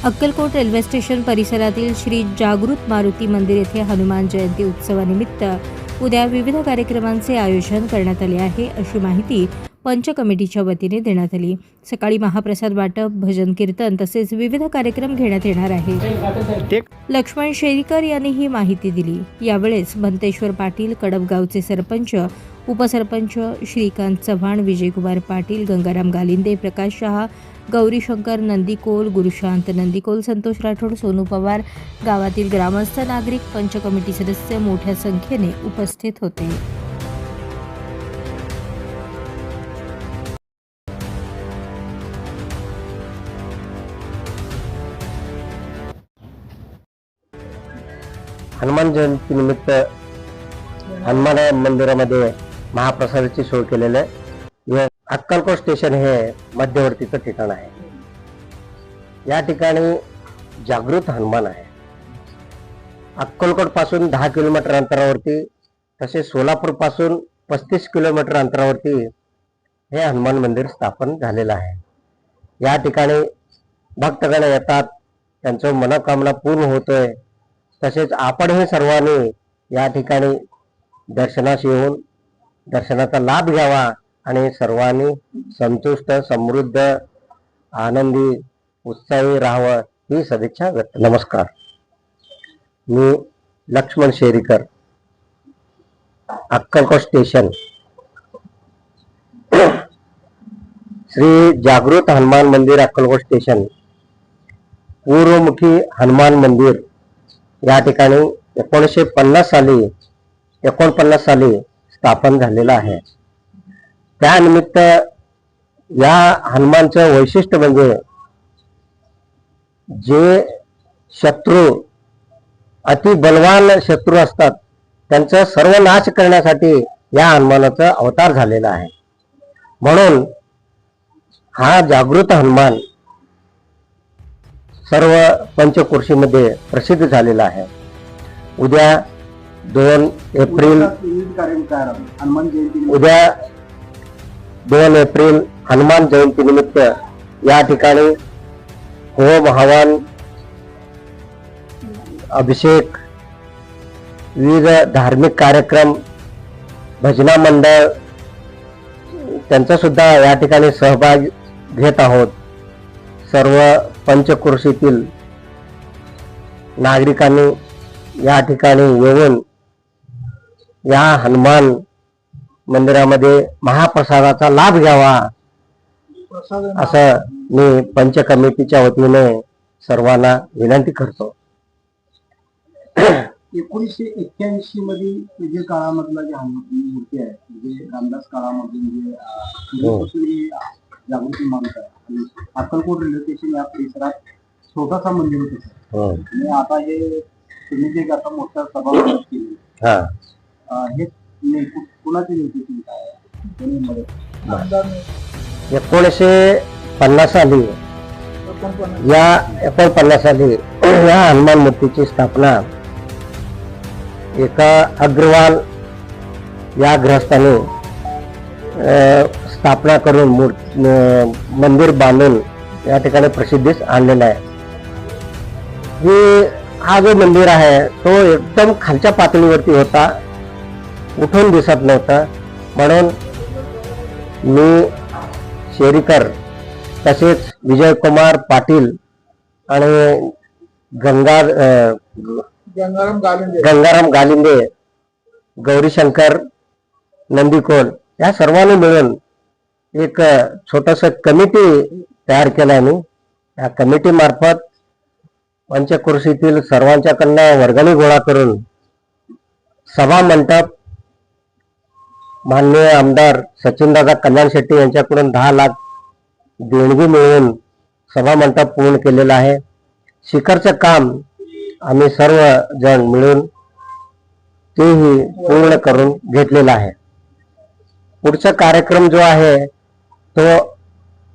Akkalkot railway station परिसरातील श्री जागृत मारुती मंदिर येथे हनुमान जयंती उत्सवानिमित्त उद्या विविध कार्यक्रमांचे आयोजन करण्यात आले आहे, अशी माहिती पंच कमिटीच्या वतीने देण्यात आली। सकाळी महाप्रसाद वाटप, भजन कीर्तन तसेच विविध कार्यक्रम घेण्यात येणार आहे। लक्ष्मण शेरीकर यांनी ही माहिती दिली। यावेळेस बंतेश्वर पाटील, कडबगावचे सरपंच, उपसरपंच श्रीकांत चव्हाण, विजयकुमार पाटील, गंगाराम गालिंदे, प्रकाश शहा, गौरीशंकर नंदीकोल, गुरुशांत नंदीकोल, संतोष राठोड, सोनू पवार, गावातील ग्रामस्थ, नागरिक, पंच कमिटी सदस्य मोठ्या संख्येने उपस्थित होते। हनुमान जयंती निमित्त हनुमान मंदिरामध्ये महाप्रसादाची सोय केलेली आहे। अक्कलकोट स्टेशन हे मध्यवर्तीचं ठिकाण आहे। या ठिकाणी जागृत हनुमान आहे। अक्कलकोट पासून 10 किलोमीटर अंतरावरती, तसेच सोलापूर पासून 35 किलोमीटर अंतरावरती हे हनुमान मंदिर स्थापन झालेलं आहे। या ठिकाणी भक्तगण येतात, त्यांचं मनोकामना पूर्ण होतोय। तसेच आपणही सर्वांनी या ठिकाणी दर्शनास येऊन दर्शनाचा लाभ घ्यावा आणि सर्वांनी संतुष्ट, समृद्ध, आनंदी, उत्साही राहावं ही सदिच्छा व्यक्त। नमस्कार, मी लक्ष्मण शेरीकर, अक्कलकोट स्टेशन, श्री जागृत हनुमान मंदिर अक्कलकोट स्टेशन, पूर्वमुखी हनुमान मंदिर या ठिकाणी 1949 साली स्थापन झालेलं आहे। त्यानिमित्त या हनुमानचं वैशिष्ट्य म्हणजे जे शत्रू, अति बलवान शत्रू असतात, त्यांचा सर्वनाश करण्यासाठी या हनुमानाचा अवतार झालेला आहे। म्हणून हा जागृत हनुमान सर्व पंचक्रोशीमध्ये प्रसिद्ध झालेला आहे। उद्या 2 एप्रिल हनुमान जयंती निमित्त या ठिकाणी होम, हवन, अभिषेक, विविध धार्मिक कार्यक्रम, भजना मंडळ त्यांचा सुद्धा या ठिकाणी सहभाग घेत आहोत। सर्व पंचक्रोशीतील नागरिकांनी या ठिकाणी येऊन या हनुमान मंदिरामध्ये महाप्रसादाचा लाभ घ्यावा असं मी पंच कमिटीच्या वतीने सर्वांना विनंती करतो। 1981 मध्ये जे काळामधला जे मूर्ती आहे, म्हणजे रामदास काळामध्ये जागृती मानत आहे आणि अक्कलकोट रेल्वे स्टेशन या परिसरात छोटासा मंदिर होतं आणि आता हे तुम्ही जे आता मोठा सभागृह केली, हे कुणाचे निर्देशन काय? 1950 साली या हनुमान मूर्तीची स्थापना एका अग्रवाल या गृहस्थाने स्थापना करून मंदिर बांधून या ठिकाणी प्रसिद्धीस आणलेला आहे। हा जो मंदिर आहे तो एकदम खालच्या पातळीवरती होता, उठून दिसत नव्हता। म्हणून मी शेरीकर, तसेच विजयकुमार पाटील आणि गंगाराम गालिंदे, गौरीशंकर नंदीकोल या सर्वांनी मिळून एक छोटस कमिटी तयार केलं आणि या कमिटी मार्फत पंचक्रोशीतील सर्वांच्याकडनं वर्गणी गोळा करून सभा मंडप माननीय आमदार सचिनदादा कल्याण शेट्टी यांच्याकडून 10 लाख देणगी मिळवून सभा मंडप पूर्ण केलेला आहे। शिखरचं काम आम्ही सर्व जण मिळून तेही पूर्ण करून घेतलेला आहे। पुढचा कार्यक्रम जो आहे तो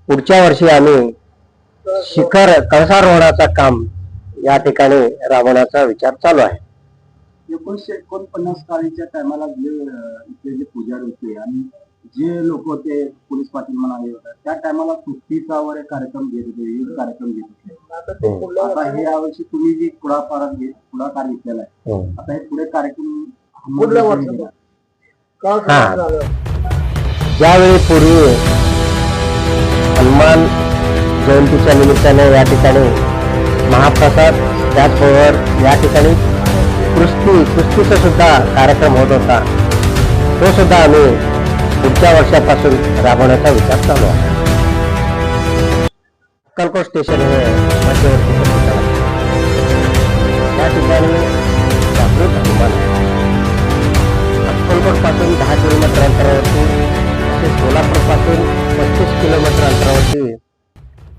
पुढच्या वर्षी आम्ही शिखर कळसारोहणाचा काम या ठिकाणी राबवण्याचा विचार चालू आहे। 1949 सालीच्या टायमाला जे पुजारी होते आणि जे लोक होते पोलीस पाटील म्हणाले होते त्या टायमाला सुट्टीचा वगैरे कार्यक्रम घेत होते, विविध कार्यक्रम घेत होते. आता हे यावर्षी तुम्ही जी पुढाकार घेतलेला आहे, आता हे पुढे कार्यक्रम ज्यावेळी पूर्वी हनुमान जयंतीच्या निमित्ताने या ठिकाणी महाप्रसाद, त्याचबरोबर या ठिकाणी कुस्तीचा सुद्धा कार्यक्रम होत होता, तो सुद्धा आम्ही पुढच्या वर्षापासून राबवण्याचा विचार चालू आहे. अक्कलकोट स्टेशन हे मध्यवर्ती ठिकाण आहे. या ठिकाणी जागृत हनुमान अक्कलकोट पासून 10 किलोमीटर अंतरावरती, तसेच सोलापूर पासून 35 किलोमीटर अंतरावरती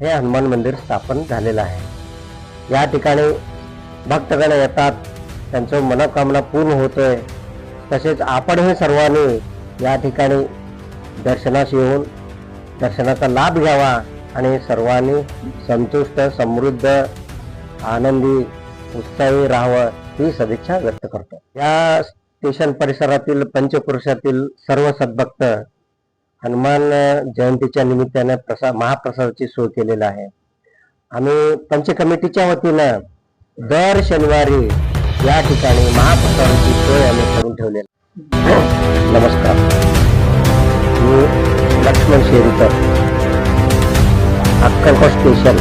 हे हनुमान मंदिर स्थापन झालेलं आहे. या ठिकाणी भक्तगण येतात, त्यांचं मनोकामना पूर्ण होतोय. तसेच आपणही सर्वांनी या ठिकाणी दर्शनास येऊन दर्शनाचा लाभ घ्यावा आणि सर्वांनी संतुष्ट, समृद्ध, आनंदी, उत्साही राहावं ही सदिच्छा व्यक्त करतो. या स्टेशन परिसरातील पंचक्रोशातील सर्व सद्भक्त हनुमान जयंतीच्या निमित्ताने महाप्रसादाची सोय केलेली आहे. आम्ही पंच कमिटीच्या वतीनं दर शनिवारी या ठिकाणी महाप्रसादाची सोय आम्ही करून ठेवलेली. नमस्कार, मी लक्ष्मण शेरीकर, अक्कलकोट स्टेशन.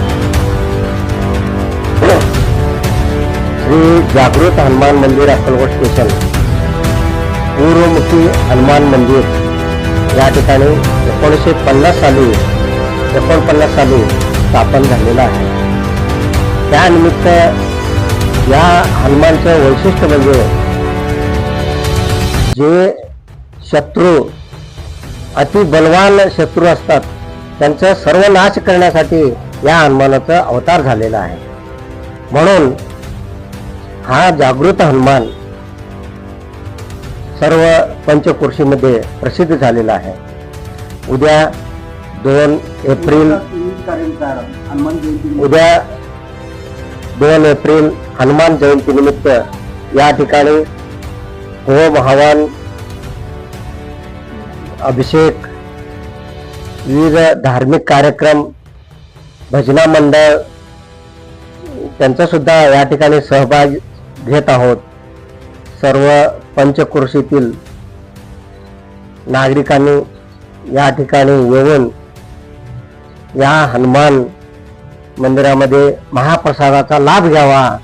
श्री जागृत हनुमान मंदिर अक्कलकोट स्टेशन, पूर्वमुखी हनुमान मंदिर या ठिकाणी 1949 साली स्थापन झालेलं आहे. त्यानिमित्त या हनुमानचं वैशिष्ट्य म्हणजे जे शत्रू, अति बलवान शत्रू असतात, त्यांचा सर्व नाश करण्यासाठी या हनुमानाचा अवतार झालेला आहे. म्हणून हा जागृत हनुमान सर्व पंचक्रोशीमध्ये प्रसिद्ध झालेला आहे. उद्या 2 एप्रिल हनुमान जयंती निमित्त या ठिकाणी होम, हवन, अभिषेक, विविध धार्मिक कार्यक्रम, भजना मंडळ त्यांचा सुद्धा या ठिकाणी सहभाग घेत आहोत. सर्व पंचक्रोशीतील नागरिकांनी या ठिकाणी येऊन या हनुमान मंदिरामध्ये महाप्रसादाचा लाभ घ्यावा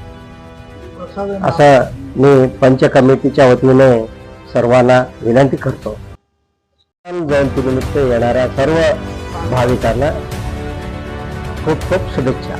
असं मी पंच कमिटीच्या वतीने सर्वांना विनंती करतो. जयंतीनिमित्त येणाऱ्या सर्व भाविकांना खूप खूप शुभेच्छा.